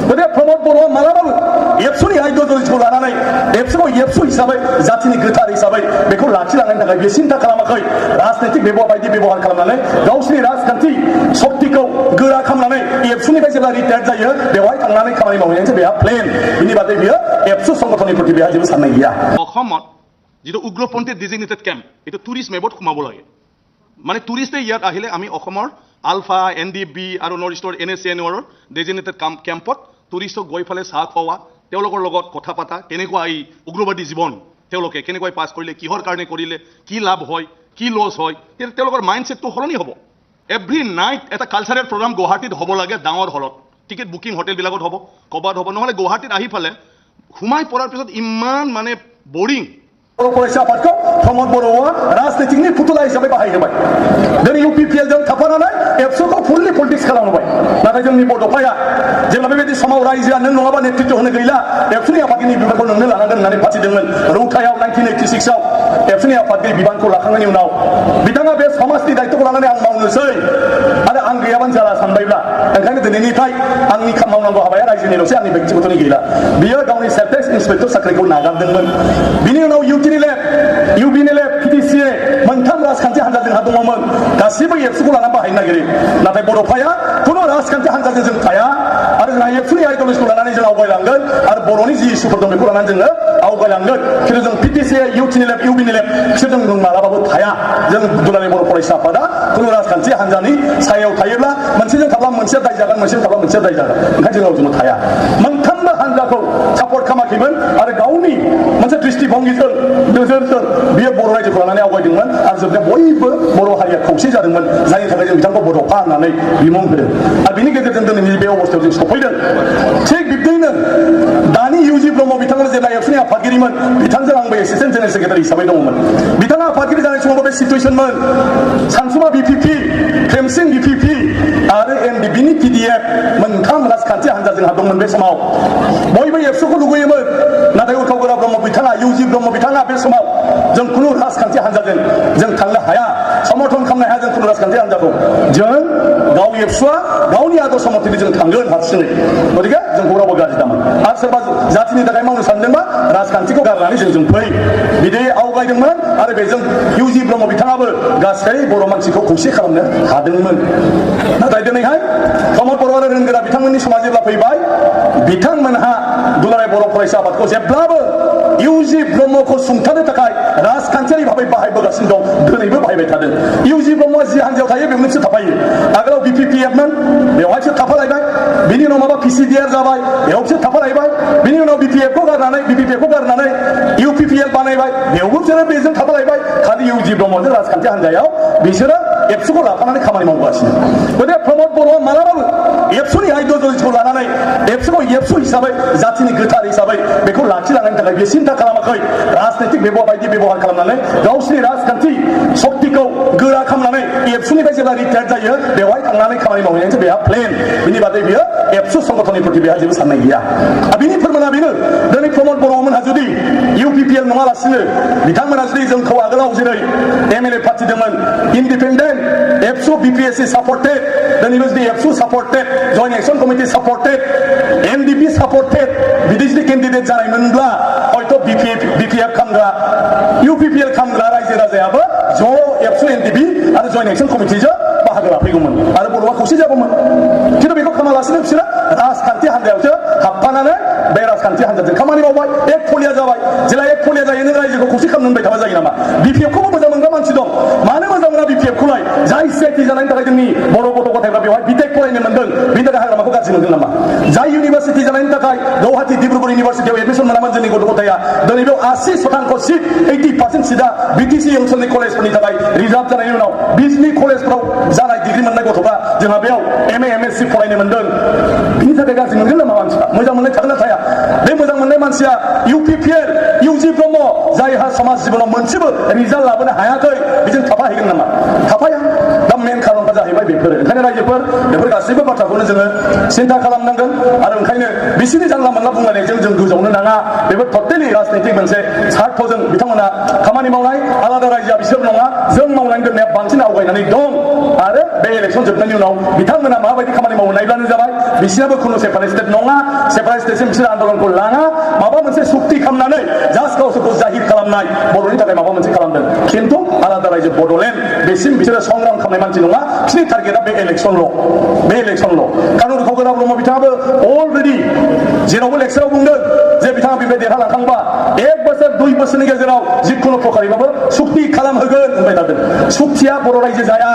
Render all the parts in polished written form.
गतिके प्रमद बर'आ मालाबाबो एबसुनि आइडिय'लजिखौ लानानै एबसुखौ एबसु हिसाबै जातिनि गोथार हिसाबै बेखौ लाखिलांनायनि थाखाय बे सिन्था खालामाखै राजनैतिक बायदि बेबहार खालामनानै गावसिनि राजखान्थि शक्तिखौ गोरा खालामनानै एबसुनिफ्राय जेब्ला रिटायार जायो बेवहाय थांनानै खामानि मावहैनायसो बेहा प्लेन बिनि बादै बियो एबसु संगठननि प्रति बेहा जेबो साननाय गैया অসমত যেটো উগ্ৰপন্থী ডিজিগনেটেড কেম্প এইটো টুৰিষ্ট মেপত সোমাব লাগে মানে টুৰিষ্টে ইয়াত আহিলে আমি অসমৰ আলফা এনডিবি আৰু নৰ্থ ইষ্টৰ NACNৰ ডেজিগনেটেড কেম্পত টুৰিষ্টক গৈ ফালে চাহ খোৱা তেওঁলোকৰ লগত কথা পাতা কেনেকুৱা এই উগ্ৰবাদী জীৱন তেওঁলোকে কেনেকৈ পাছ কৰিলে কিহৰ কাৰণে কৰিলে কি লাভ হয় কি লছ হয় তেওঁলোকৰ মাইণ্ডছেটটো সলনি হ'ব এভৰি নাইট এটা কালচাৰেল প্ৰগ্ৰাম গুৱাহাটীত হ'ব লাগে ডাঙৰ হলত টিকেট বুকিং হোটেলবিলাকত হ'ব ক'ৰবাত হ'ব নহ'লে গুৱাহাটীত আহি ফালে সোমাই পৰাৰ পিছত ইমান মানে বৰিং फरायसा आफादखौ प्रमद बर'आ राजनीतिनि फुथुला हिसाबै बाहायहोबाय दिनै UPPL जों थाफानानै एबसुखौ फुललि पलिटिक्स खालामबाय नाथाय जोंनि बड'फाया जेब्ला बेबायदि समाव रायजोआ नों नङाबा नेतृत्व होनो गैला एबसुनि आफादगिरि बिबानखौ नोंनो लानांगोन होननानै फाथिदोंमोन रौथायाव 1986 आव एबसुनि आफादगिरि बिबानखौ लाखांनायनि उनाव बिथाङा बे समाजनि दायित्वखौ लानानै आं मावनोसै आरो आं गैयाबानो जाला सानबायब्ला ओंखायनो दिनैनिफ्राय आंनि मावनांगौ हाबाया रायजोनिल'सै आंनि व्यक्तिगतनि गैला बियो गावनि सेल्फ इन्सपेक्टर साख्रिखौ नागारदोंमोन बिनि उनाव UBNLF PTCA मोनथाम राजखान्थि हान्जा जोंहा दङमोन गासिबो एबसुखौ लानानै बाहायनो नागिरो नाथाय बड'फाया खुनु राजखान्थि हान्जाजों जों थाया आरो जोंहा एबसुनि आइडिय'लजिखौ लानानै जों आवगायलांगोन आरो बर'नि जि इस्युफोर दं बेखौ लानानै जोङो आवगायलांगोन खिन्थु जों PTCA UBNLF बिसोरजों जों मालाबाबो थाया जों दुलाराय बर' फरायसा आफादा खुनु राजखान्थि हान्जानि सायाव थायोब्ला मोनसेजों थाब्ला मोनसेया दाय जागोन मोनसेजों थाब्ला मोनसेया दाय जागोन ओंखायनो जों रावजोंबो थाया मोनथामबो हान्जाखौ सापर्ट खालामाखैमोन आरो गावनि मोनसे दृष्टिभंगिजों नोजोरजों बियो बर' रायजोखौ लानानै आवगायदोंमोन आरो जोबनायाव बयबो बर' हारिया खौसे जादोंमोन जायनि थाखाय जों बिथांखौ बड'फा होननानै बिमुं होदों आरो बिनि गेजेरजों दिनैनि बे अबस्थायाव जों सफैदों थिग बिब्दिनो दानि UG ब्रह्म बिथाङा जेब्ला एबसुनि आफादगिरिमोन बिथांजों आंबो एसिस्टेन्ट जेनेरेल सेक्रेटारि हिसाबै दङमोन बिथाङा आफादगिरि जानाय समाव बे सिटुएसनमोन सानसुमा BPP प्रेमसिं BPP आरो NDBनि PDF मोनथाम राजखान्थि हान्जा जोंहा दंमोन बे समाव बयबो एबसुखौ लुगैयोमोन नाथाय उरखावगोरा ब्रह्म बिथाङा UG ब्रह्म बिथाङा बे समाव जों खुनु राजखान्थि हान्जाजों जों थांनो हाया समर्थन खालामनो हाया जों खुनु राजखान्थि हान्जाखौ जों गाव एबसुआ गावनि आदर्श मथेनि जों थांगोन हारसिङै गतिके जोंखौ रावबो गाज्रि दामोन आरो सोरबा जातिनि थाखाय मावनो सानदोंबा राजखान्थिखौ गारनानै जों फै बिदि आवगायदोंमोन आरो बेजों UG ब्रह्म बिथाङाबो गासै बर' मानसिखौ खौसे खालामनो हादोंमोन नाथाय दिनैहाय प्रमद बर' आरो रोंगोरा बिथांमोननि समा जेब्ला फैबाय बिथांमोनहा दुलाराय बर' फरायसा आफादखौ जेब्लाबो UG ब्रह्मखौ सुंथानो थाखाय राजखान्थियारि भाबै बाहायबोगासिनो दं दिनैबो बाहायबाय थादों UG ब्रह्मआ जि हान्जायाव थायो बेयावनो बिसोर थाफायो आगोलाव BPPFमोन बेवहायसो थाफालायबाय बिनि उनाव माबा PCDR जाबाय बेयावसो थाफालायबाय बिनि उनाव BPPFखौ गारनानै UPPL बानायबाय बेयावबो बिसोरो बेजों थाफालायबाय खालि UG ब्रह्मजों राजखान्थि हान्जायाव बिसोरो एबसुखौ लाफानानै खामानि मावगासिनो गतिके प्रमद बर'आ मालाबाबो एबसुनि आइडिय'लजिखौ लानानै एबसुखौ एबसु हिसाबै जातिनि गोथार हिसाबै बेखौ लाखिलांनायनि थाखाय बे सिन्था खालामाखै राजनैतिक बायदि बेबहार खालामनानै गावसिनि राजखान्थि शक्तिखौ गोरा खालामनानै एबसुनिफ्राय जेब्ला रिटायार जायो बेवहाय थांनानै खामानि मावहैनायसो बेहा प्लेन बिनि बादै बियो एबसु संगठननि प्रति बेहा जेबो साननाय गैया बिनि फोरमाना बेनो दिनै प्रमद बर'मोनहा जुदि UPPL नङालासिनो बिथांमोना जुदि जोंखौ आगोलाव जेरै MLA फाथिदोंमोन इन्डिपेन्डेन्ट एबसु BPSC सापर्टेड दिनैबो जुदि एबसु supported joint action committee supported NDP supported बिदि जुदि केन्डिडेट जानायमोनब्ला हयथ' BPF खामग्रा UPPL खामग्रा रायजो राजायाबो ज' एबसु NDP आरो जयेन्ट एक्सन कमिटिजों बाहागो लाफैगौमोन आरो बर'आ खौसे जागौमोन खिन्थु बेखौ खालामालासिनो बिसोरो राजखान्थि हान्जायावसो हाबफानानै बे राजखान्थि हान्जाजों खामानि मावबाय एक फलिया जाबाय जेला एक फलिया जायो नों रायजोखौ खौसे खालामनो होनबाय थाबा जायो नामा BPFखौबो मोजां मोनग्रा मानसि दं मानो मोजां मोना BPFखौलाय जाय सिआइटि जानायनि थाखाय जोंनि बर' गथ' गथायफ्रा बेवहाय बिटेक फरायनो मोनदों बिनि थाखाय हाग्रामाखौ गाज्रि मोनदों नामा जाय इउनिभारसिटि जानायनि थाखाय गुवाहाटि डिब्रुगड़ इउनिभारसिटियाव एडमिसन मोनामोन जोंनि गथ' गथाया दिनै बेयाव 80% सिट 80% सिटआ BTC ओनसोलनि कलेजफोरनि थाखाय रिजार्भ जानायनि उनाव बिजनि कलेजफ्राव जानाय डिग्रि मोननाय गथ'फ्रा जोंहा बेयाव MA MSc फरायनो मोनदों बिनि थाखाय गाज्रि मोनगोन नामा मानसिफ्रा मोजां मोननाय थागोन ना थाया बे मोजां मोननाय मानसिया UPPL UG ब्रह्म जायहा समाज जिबनाव मोनसेबो रिजाल्ट लाबोनो हायाखै बेजों थाफाहैगोन नामा थाफाया दा मेन खारनफ्रा जाहैबाय बेफोरो ओंखायनो रायजोफोर बेफोर गासैबो बाथ्राखौनो जोङो सिन्था खालामनांगोन आरो ओंखायनो बिसोरनि जानला मोनला बुंलायनायजों जों गोजावनो नाङा बेफोर टटेलि राजनितिक मोनसे सार्थजों बिथांमोना खामानि मावनाय आलादा रायजोआ बिसोर नङा जों मावनानै दोननाया बांसिन आवगायनानै दं आरो बे इलेक्सन जोबनायनि उनाव बिथांमोना माबायदि खामानि मावो नायब्लानो जाबाय बिसोरनाबो खुनु सेपारेट स्टेट नङा सेपारेट स्टेटसिम बिसोर आन्दोलनखौ लाङा माबा मोनसे सुक्ति खालामनानै जास्ट गावसोरखौ जाहिर खालामनाय बर'नि थाखाय माबा मोनसे खालामदों खिन्थु आलादा रायजो बड'लेण्ड बेसिम बिसोरो संग्राम खालामनाय मानसि नङा बिसोरनि टारगेटआ बे इलेक्सनल' कानुन खगोरा ब्रह्म बिथाङाबो अलरेडि जेरावबो लेक्साराव बुंदों जे बिथाङा बेनिफ्राय देरहालांखांबा 1 बोसोर 2 बोसोरनि गेजेराव जिखुनु प्रकारेबाबो सुक्ति खालामहोगोन होनबाय थादों सुक्तिया बर' रायजो जाया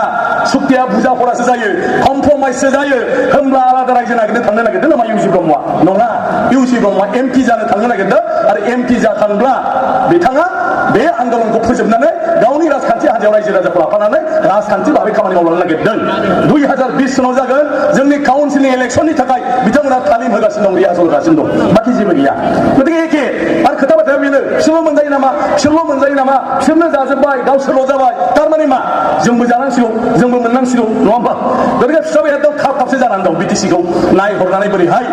सुक्तिया बुजा फरासो जायो कमप्रमाइससो जायो होमब्ला आलादा रायजो नागिरनो थांनो नागिरदों नामा इउसि ब्रह्मआ नङा इउसि ब्रह्मआ एमपि जानो थांनो नागिरदों आरो एमपि जाखांब्ला बिथाङा बे आन्दोलनखौ फोजोबनानै गावनि राजखान्थि हान्जायाव रायजो राजाखौ लाफानानै राजखान्थि भाबै खामानि मावलांनो नागिरदों 2020 सनाव जागोन जोंनि काउन्सिलनि इलेक्सननि थाखाय बिथांमोना तालिम होगासिनो दं रिहार्सेल होगासिनो दं बाखि जेबो गैया गतिके एखे आरो खोथा बाथ्राया बेनो बिसोरल' मोनजायो नामा बिसोरनो जाजोब्बाय गावसोरल' जाबाय थारमाने मा जोंबो जानांसिगौ जोंबो मोननांसिगौ नङा होमबा गतिके फिसाबाया एकदम खाबसे जानानै दं बिटिसिखौ नायहरनानै बोरैहाय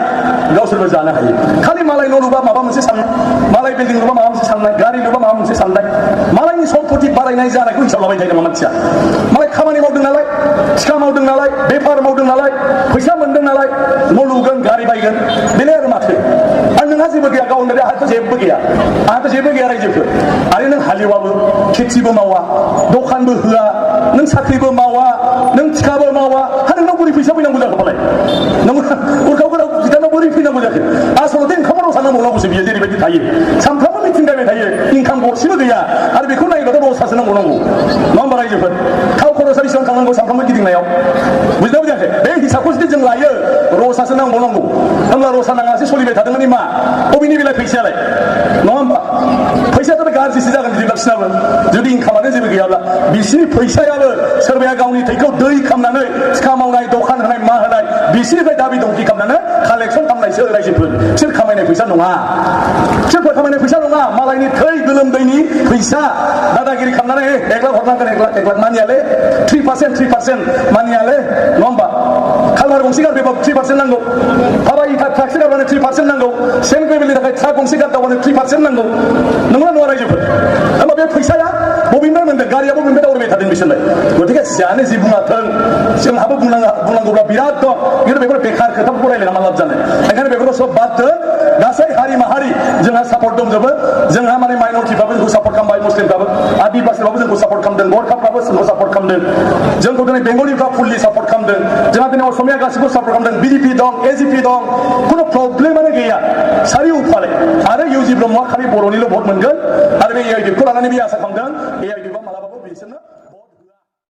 गावसोरबो जानो हायो खालि मालाय न' लुबा माबा मोनसे साननाय मालाय बिल्डिं लुबा माबा मोनसे साननाय गारि लुबा माबा मोनसे साननाय मालायनि सम्पति बारायनाय जानायखौ हिसाब लाबाय थायो नामा मानसिया मालाय खामानि मावदों नालाय थिखा मावदों नालाय बेफार मावदों नालाय फैसा मोनदों नालाय न' लुगोन गारि बायगोन बेनो आरो माथो आरो नोंहा जेबो गैया गाव होननानै आंहाथ' जेबो गैया रायजोफोर आरो नों हालेवाबो खेथिबो मावा दखानबो होआ नों साख्रिबो मावा नों थिखाबो मावा हा नोंनाव बोरै फैसा फैनांगौ जाखो मालाय नों उरखावफोराव बिथांनाव बोरै फैनांगौ जाखो आसलथे ओंखामाव साननांगौसो बियो जेरैबायदि थायो सानफ्रामबो मिथिं गायबाय थायो इनकाम गरसेबो गैया आरो बेखौ नायोबाथ' रसासो नांगौ नङा होमबा रायजोफोर थाव खरसा बेसेबां थांनांगौ सानफ्रामबो गिदिंनायाव बुजिना बुजियाखै बे हिसाबखौ जुदि जों लायो रसासो नांगौ होमब्ला रसा नाङासो सोलिबाय थादोंमोन मा बबेनि बेलाय फैसायालाय नङा होमबा फैसायाथ' बे गाज्रिसो जागोन बिदिब्ला बिसिनाबो जुदि इनकामानो जेबो गैयाब्ला बिसिनि फैसायाबो सोरबाया गावनि थैखौ दै खालामनानै थिखा मावनाय दखान होनाय मा होनाय बिसिनिफ्राय दाबि दंखि खालामनानै कालेक्सन खालामनायसो रायजोफोर बिसोर खामायनाय फैसा नङा मालायनि थै गोलोमदैनि फैसा दादागिरि खालामनानै 1 लाख हरनांगोन 1 लाख मानियाले 3% मानियाले नङा होमबा खालभार गंसे गारबाय 3% नांगौ हाबा इथा ट्राकसे गारबानो 3% नांगौ सेन ग्रेभेलनि थाखाय ट्राक गंसे गारदावबानो 3% नांगौ नंगौना नङा रायजोफोर होमबा बे फैसाया बबेनिफ्राय मोनदों गारिया बबेनिफ्राय दावरायबाय थादों बिसोरलाय गतिके जानो जि बुङाथों जोंहाबो बुंनांगौब्ला बिराद दं खिन्थु बेफोर बेखार खोथाफोरखौ रायलायना मा लाब जानो ओंखायनो बेफोरखौ सब बाद दोन गासै हारि माहारि जोंहा सापर्ट दंजोबो जोंहा माने माइनरिटिफ्राबो जोंखौ सापर्ट खालामबाय मुस्लिमफ्राबो आदिबासिफ्राबो जोंखौ सापर्ट खालामदों गरखाफ्राबो जोंखौ सापर्ट खालामदों जोंखौ दिनै बेंगलिफ्रा फुललि सापर्ट खालामदों जोंहा दिनै असमिया गासिबो सापर्ट खालामदों बिजेपि दं एजिपि दं खुनु प्रब्लेमानो गैया सारि उफाले आरो इउजि ब्रह्मआ खालि बर'निल' भट मोनगोन आरो बे इउडिएफखौ लानानै बे आसा खालामदों